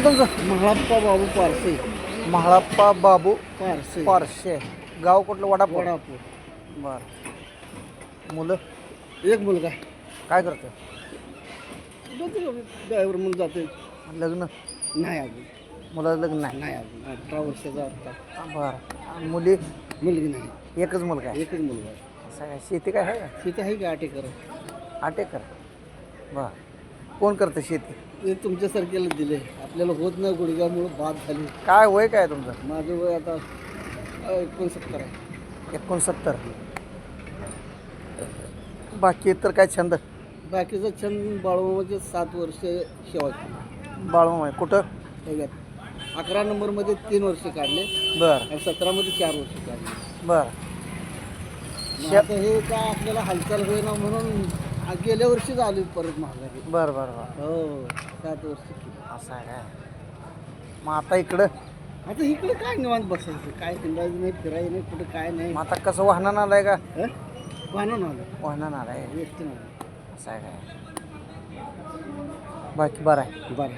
तुमचं? महाप्पा बाबू पारसे. महाळप्पा बाबू पारसे. पारशे. गाव कुठलं? वडापूर. वडापूर. बरं. मुलं एक मुलगा काय करतो? ड्रायव्हर म्हणून जाते. लग्न नाही अजून. मुलाचं लग्न नाही. नाही अजून 18 वर्षाचा आता. बरं. आणि मुली मुलगी नाही. एकच मुलगा आहे. एकच मुलगा आहे. असं काय शेती काय आहे का? शेती आहे का 8 एकर? 8 एकर. बरं. कोण करतं शेती? ते तुमच्यासारख्याला दिले. आपल्याला होत नाही गुडघ्यामुळं बाद झाली. काय वय काय तुमचं? माझं वय आता 69 आहे. 69. बाकी इतर काय छंद? बाकीचा छंद बाळूमामाचे 7 वर्ष सेवा केली. बाळूमामा कुठं? त्याच्यात 11 नंबरमध्ये 3 वर्ष काढले बरं आणि 17मध्ये 4 वर्ष काढले. बरं. मग आता हे काय आपल्याला हालचाल होईना म्हणून गेल्या वर्षीच आली परत महागारी. बरं बरं बरं. हो 7 वर्ष केली. असं आहे काय? मग आता इकडं आता इकडे काय निवांत बसायचं, काय हिंडायचं नाही, फिरायचं नाही, कुठं काय नाही. मग आता कसं वाहनानं आलाय का? वाहनं आलं वाहनानं आलाय. एसटी नाही. असं आहे काय? बाकी बरं आहे. बरं.